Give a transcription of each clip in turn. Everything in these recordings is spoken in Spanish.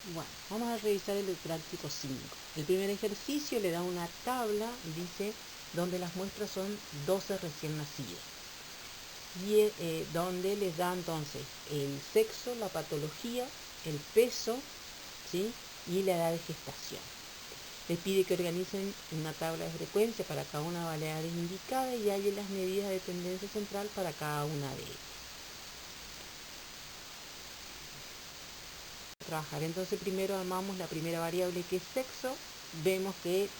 Bueno, vamos a revisar el práctico 5. El primer ejercicio le da una tabla, dice, donde las muestras son 12 recién nacidos. Y donde les da entonces el sexo, la patología, el peso, ¿sí? Y la edad de gestación. Les pide que organicen una tabla de frecuencia para cada una variable indicada y hallen las medidas de tendencia central para cada una de ellas. Trabajar. Entonces primero armamos la primera variable, que es sexo. Vemos que es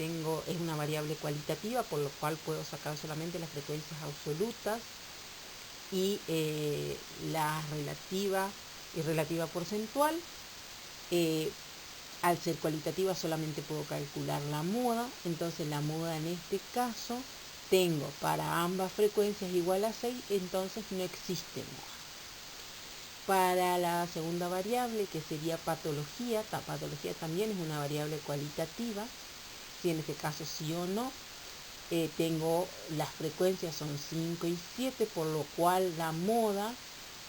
una variable cualitativa, por lo cual puedo sacar solamente las frecuencias absolutas y la relativa y relativa porcentual. Al ser cualitativa solamente puedo calcular la moda, entonces la moda en este caso tengo para ambas frecuencias igual a 6, entonces no existe moda. Para la segunda variable, que sería patología, la patología también es una variable cualitativa, si en este caso sí o no. Tengo las frecuencias son 5 y 7, por lo cual la moda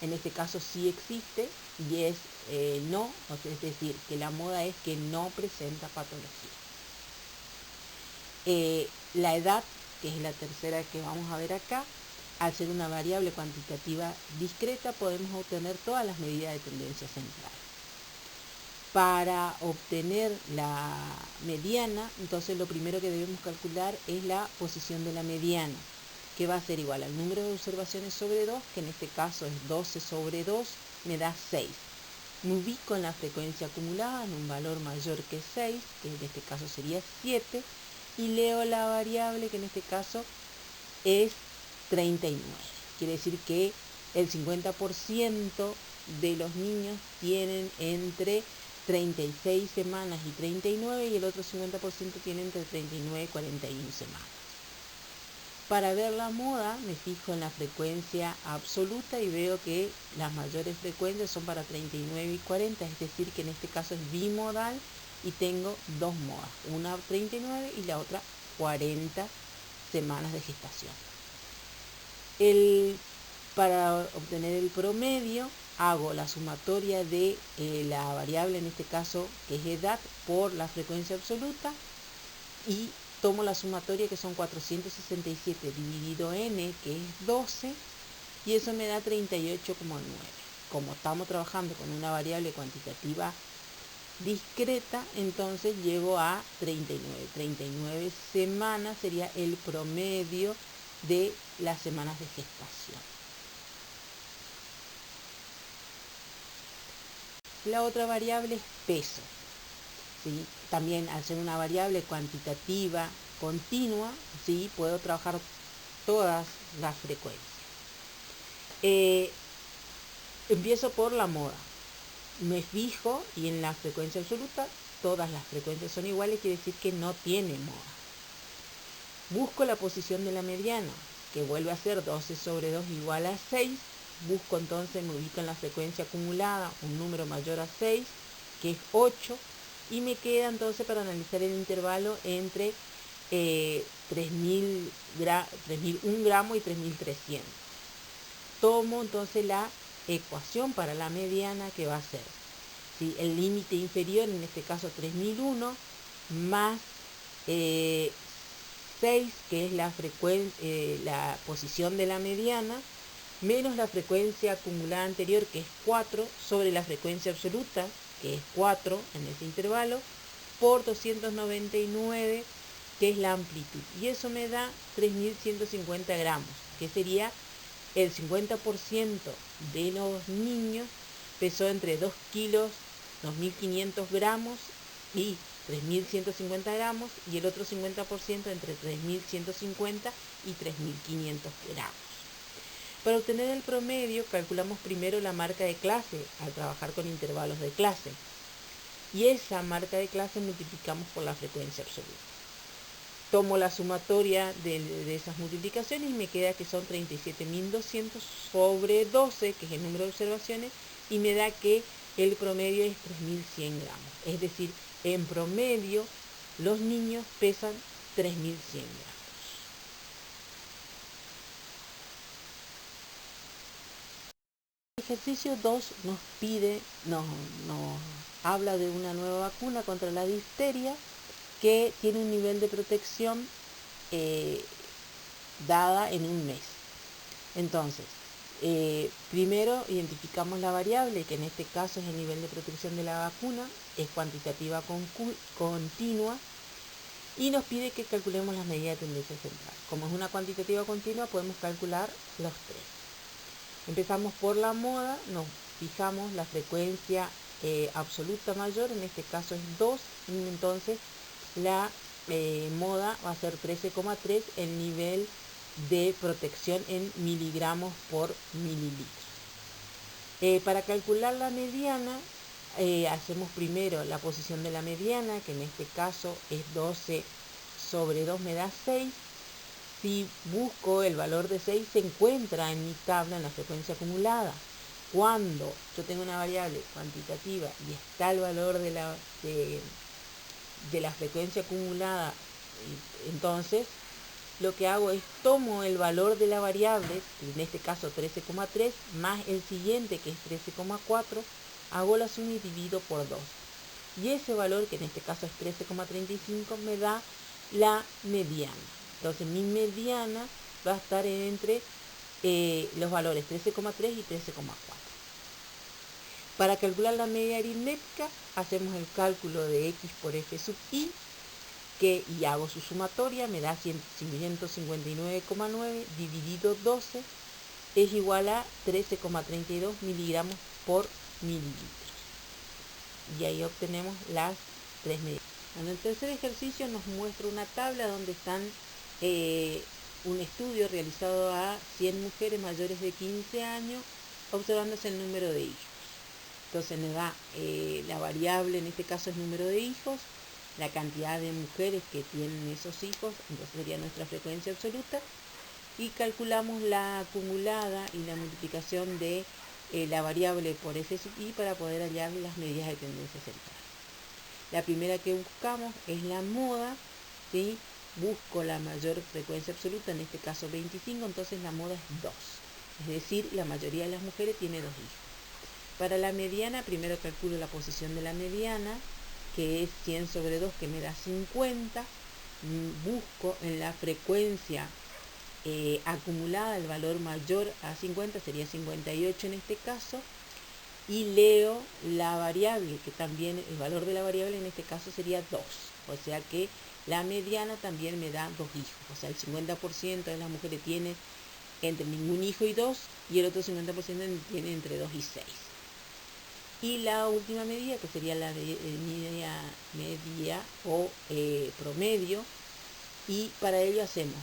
en este caso sí existe y es no, es decir, que la moda es que no presenta patología. La edad, que es la tercera que vamos a ver acá, al ser una variable cuantitativa discreta, podemos obtener todas las medidas de tendencia central. Para obtener la mediana, entonces lo primero que debemos calcular es la posición de la mediana, que va a ser igual al número de observaciones sobre 2, que en este caso es 12 sobre 2, me da 6. Me ubico en la frecuencia acumulada en un valor mayor que 6, que en este caso sería 7, y leo la variable, que en este caso es 39. Quiere decir que el 50% de los niños tienen entre 36 semanas y 39, y el otro 50% tiene entre 39 y 41 semanas. Para ver la moda me fijo en la frecuencia absoluta y veo que las mayores frecuencias son para 39 y 40, es decir que en este caso es bimodal y tengo dos modas, una 39 y la otra 40 semanas de gestación. Para obtener el promedio hago la sumatoria de la variable, en este caso que es edad, por la frecuencia absoluta, y tomo la sumatoria, que son 467 dividido n, que es 12, y eso me da 38,9. Como estamos trabajando con una variable cuantitativa discreta, entonces llego a 39. 39 semanas sería el promedio de las semanas de gestación. La otra variable es peso, ¿sí? También, al ser una variable cuantitativa continua, ¿sí?, puedo trabajar todas las frecuencias. Empiezo por la moda. Me fijo y en la frecuencia absoluta todas las frecuencias son iguales, quiere decir que no tiene moda. Busco la posición de la mediana, que vuelve a ser 12 sobre 2 igual a 6. Busco entonces, me ubico en la frecuencia acumulada, un número mayor a 6, que es 8, y me queda entonces para analizar el intervalo entre 3.001 gramos y 3.300. Tomo entonces la ecuación para la mediana, que va a ser, ¿sí?, el límite inferior, en este caso 3.001, más 6, que es la posición de la mediana, menos la frecuencia acumulada anterior, que es 4, sobre la frecuencia absoluta, que es 4 en ese intervalo, por 299, que es la amplitud. Y eso me da 3.150 gramos, que sería el 50% de los niños pesó entre 2 kilos, 2.500 gramos y 3.150 gramos, y el otro 50% entre 3.150 y 3.500 gramos. Para obtener el promedio, calculamos primero la marca de clase al trabajar con intervalos de clase, y esa marca de clase multiplicamos por la frecuencia absoluta. Tomo la sumatoria de esas multiplicaciones y me queda que son 37.200 sobre 12, que es el número de observaciones, y me da que el promedio es 3.100 gramos. Es decir, en promedio los niños pesan 3.100 gramos. El ejercicio 2 nos habla de una nueva vacuna contra la difteria que tiene un nivel de protección dada en un mes. Entonces, primero identificamos la variable, que en este caso es el nivel de protección de la vacuna, es cuantitativa continua, y nos pide que calculemos las medidas de tendencia central. Como es una cuantitativa continua, podemos calcular los tres. Empezamos por la moda, nos fijamos la frecuencia absoluta mayor, en este caso es 2, y entonces la moda va a ser 13,3, el nivel de protección en miligramos por mililitro. Para calcular la mediana, hacemos primero la posición de la mediana, que en este caso es 12 sobre 2 me da 6. Si busco el valor de 6, se encuentra en mi tabla en la frecuencia acumulada. Cuando yo tengo una variable cuantitativa y está el valor de la frecuencia acumulada, entonces lo que hago es tomo el valor de la variable, en este caso 13,3, más el siguiente que es 13,4, hago la suma y divido por 2. Y ese valor, que en este caso es 13,35, me da la mediana. Entonces mi mediana va a estar entre los valores 13,3 y 13,4. Para calcular la media aritmética, hacemos el cálculo de x por f sub i, y hago su sumatoria, me da 159,9 dividido 12 es igual a 13,32 miligramos por mililitros. Y ahí obtenemos las tres medidas. En el tercer ejercicio nos muestra una tabla donde están un estudio realizado a 100 mujeres mayores de 15 años, observándose el número de hijos. Entonces nos da la variable, en este caso es número de hijos, la cantidad de mujeres que tienen esos hijos, entonces sería nuestra frecuencia absoluta, y calculamos la acumulada y la multiplicación de la variable por f sub i para poder hallar las medidas de tendencia central. La primera que buscamos es la moda, ¿sí? Busco la mayor frecuencia absoluta, en este caso 25, entonces la moda es 2, es decir, la mayoría de las mujeres tiene 2 hijos. Para la mediana, primero calculo la posición de la mediana, que es 100 sobre 2, que me da 50. Busco en la frecuencia acumulada el valor mayor a 50, sería 58 en este caso, y leo la variable, que también el valor de la variable en este caso sería 2, o sea que la mediana también me da 2 hijos, o sea el 50% de las mujeres tiene entre ningún hijo y 2, y el otro 50% tiene entre 2 y 6. Y la última medida, que sería la media o promedio, y para ello hacemos,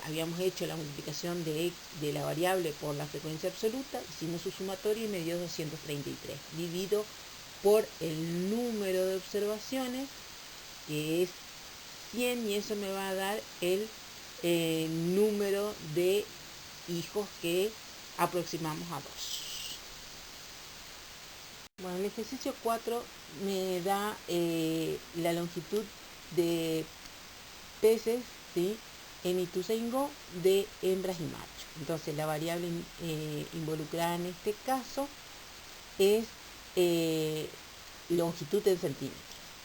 habíamos hecho la multiplicación de la variable por la frecuencia absoluta, hicimos su sumatorio y me dio 233, divido por el número de observaciones, que es 100, y eso me va a dar el número de hijos que aproximamos a 2. Bueno, el ejercicio 4 me da la longitud de peces, ¿sí?, en Ituzaingó de hembras y machos. Entonces la variable involucrada en este caso es longitud en centímetros,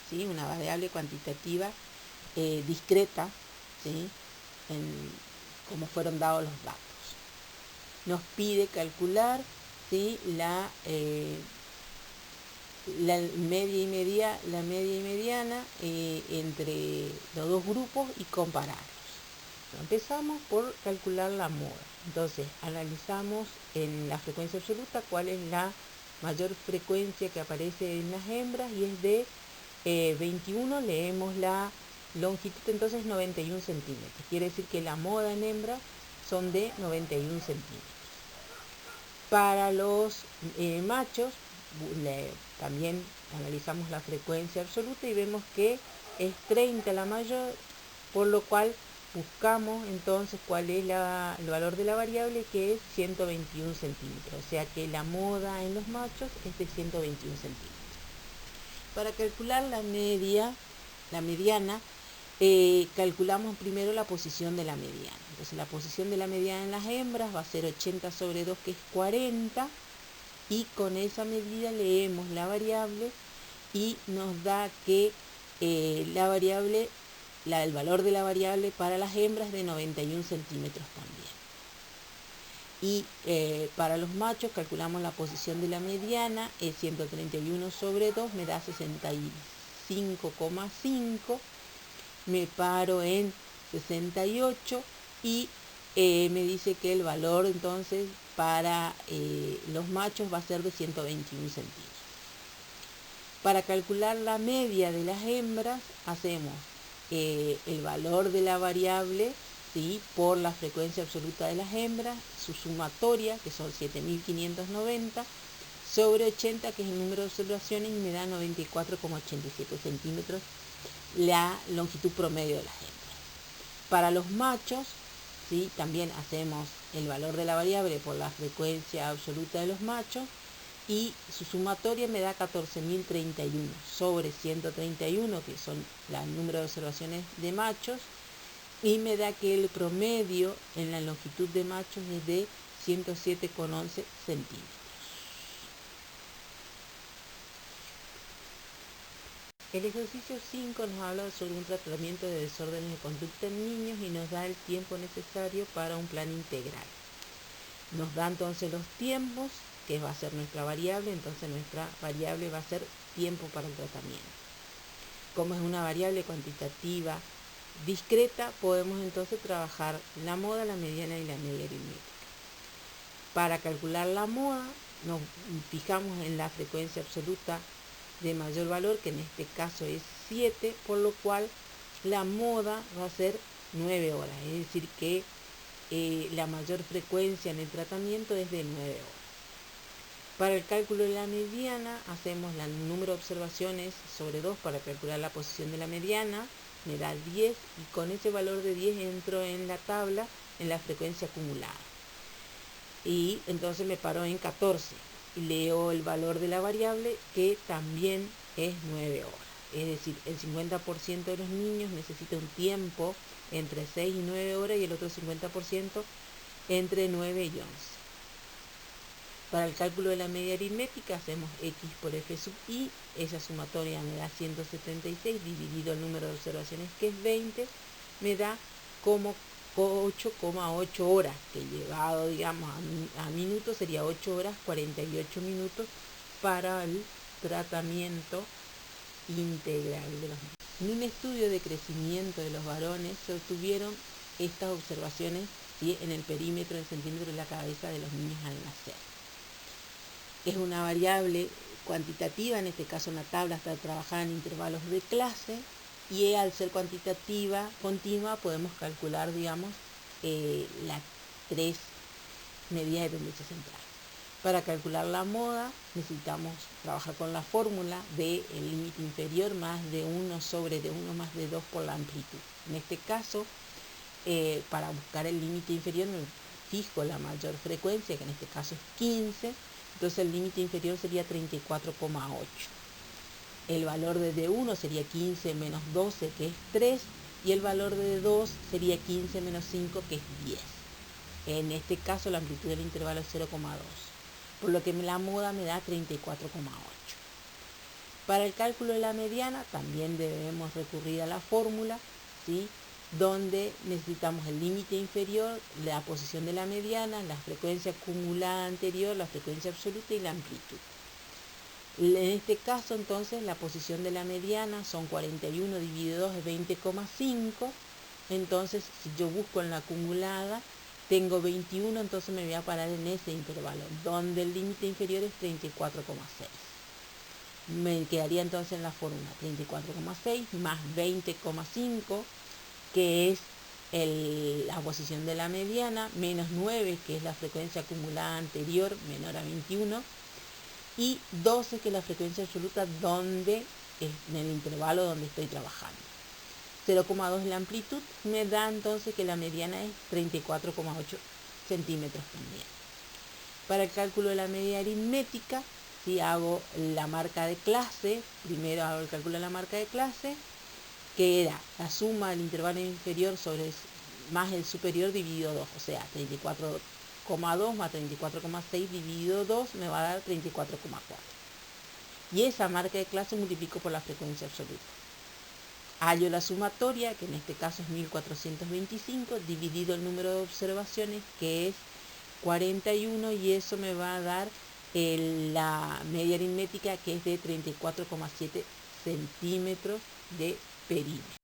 ¿sí?, una variable cuantitativa discreta, ¿sí?, como fueron dados los datos. Nos pide calcular, ¿sí?, la media y mediana entre los dos grupos y compararlos. Empezamos por calcular la moda. Entonces analizamos en la frecuencia absoluta cuál es la mayor frecuencia que aparece en las hembras, y es de 21. Leemos la longitud, entonces 91 centímetros. Quiere decir que la moda en hembra son de 91 centímetros. Para los machos, también analizamos la frecuencia absoluta y vemos que es 30 la mayor, por lo cual buscamos entonces cuál es el valor de la variable, que es 121 centímetros, o sea que la moda en los machos es de 121 centímetros. Para calcular la mediana, calculamos primero la posición de la mediana. Entonces la posición de la mediana en las hembras va a ser 80 sobre 2, que es 40, y con esa medida leemos la variable y nos da que el valor de la variable para las hembras es de 91 centímetros también. Y para los machos calculamos la posición de la mediana, es 131 sobre 2, me da 65,5, me paro en 68 y me dice que el valor entonces para los machos va a ser de 121 centímetros. Para calcular la media de las hembras hacemos el valor de la variable, ¿sí?, por la frecuencia absoluta de las hembras, su sumatoria, que son 7.590, sobre 80, que es el número de observaciones, y me da 94,87 centímetros la longitud promedio de las hembras. Para los machos, ¿sí?, también hacemos el valor de la variable por la frecuencia absoluta de los machos, y su sumatoria me da 14.031 sobre 131, que son el número de observaciones de machos, y me da que el promedio en la longitud de machos es de 107,11 centímetros. El ejercicio 5 nos habla sobre un tratamiento de desórdenes de conducta en niños y nos da el tiempo necesario para un plan integral. Nos da entonces los tiempos, que va a ser nuestra variable, entonces nuestra variable va a ser tiempo para el tratamiento. Como es una variable cuantitativa discreta, podemos entonces trabajar la moda, la mediana y la media aritmética. Para calcular la moda, nos fijamos en la frecuencia absoluta de mayor valor, que en este caso es 7, por lo cual la moda va a ser 9 horas, es decir que la mayor frecuencia en el tratamiento es de 9 horas. Para el cálculo de la mediana hacemos el número de observaciones sobre 2 para calcular la posición de la mediana, me da 10 y con ese valor de 10 entro en la tabla en la frecuencia acumulada. Y entonces me paro en 14 y leo el valor de la variable, que también es 9 horas. Es decir, el 50% de los niños necesita un tiempo entre 6 y 9 horas y el otro 50% entre 9 y 11. Para el cálculo de la media aritmética hacemos x por f sub i, esa sumatoria me da 176 dividido el número de observaciones, que es 20, me da como 8,8 horas, que llevado digamos a minutos sería 8 horas 48 minutos para el tratamiento integral de los niños. En un estudio de crecimiento de los varones se obtuvieron estas observaciones, ¿sí?, en el perímetro en centímetros de la cabeza de los niños al nacer. Es una variable cuantitativa, en este caso una tabla está trabajada en intervalos de clase, y al ser cuantitativa continua podemos calcular, digamos, las 3 medidas de tendencia central. Para calcular la moda necesitamos trabajar con la fórmula del límite inferior más de 1 sobre de 1 más de 2 por la amplitud. En este caso, para buscar el límite inferior me fijo la mayor frecuencia, que en este caso es 15, entonces el límite inferior sería 34,8. El valor de D1 sería 15 menos 12, que es 3, y el valor de D2 sería 15 menos 5, que es 10. En este caso la amplitud del intervalo es 0,2, por lo que la moda me da 34,8. Para el cálculo de la mediana también debemos recurrir a la fórmula, ¿sí?, donde necesitamos el límite inferior, la posición de la mediana, la frecuencia acumulada anterior, la frecuencia absoluta y la amplitud. En este caso entonces la posición de la mediana son 41 dividido 2 es 20,5, entonces si yo busco en la acumulada tengo 21, entonces me voy a parar en ese intervalo, donde el límite inferior es 34,6. Me quedaría entonces en la fórmula 34,6 más 20,5, que es la posición de la mediana, menos 9, que es la frecuencia acumulada anterior, menor a 21, y 12, que es la frecuencia absoluta donde en el intervalo donde estoy trabajando. 0,2 es la amplitud, me da entonces que la mediana es 34,8 centímetros también. Para el cálculo de la media aritmética, si hago la marca de clase, primero hago el cálculo de la marca de clase, que era la suma del intervalo inferior sobre más el superior dividido 2, o sea, 34,2 más 34,6 dividido 2 me va a dar 34,4. y esa marca de clase multiplico por la frecuencia absoluta. Hallo la sumatoria, que en este caso es 1425, dividido el número de observaciones, que es 41, y eso me va a dar la media aritmética, que es de 34,7 centímetros de perímetro.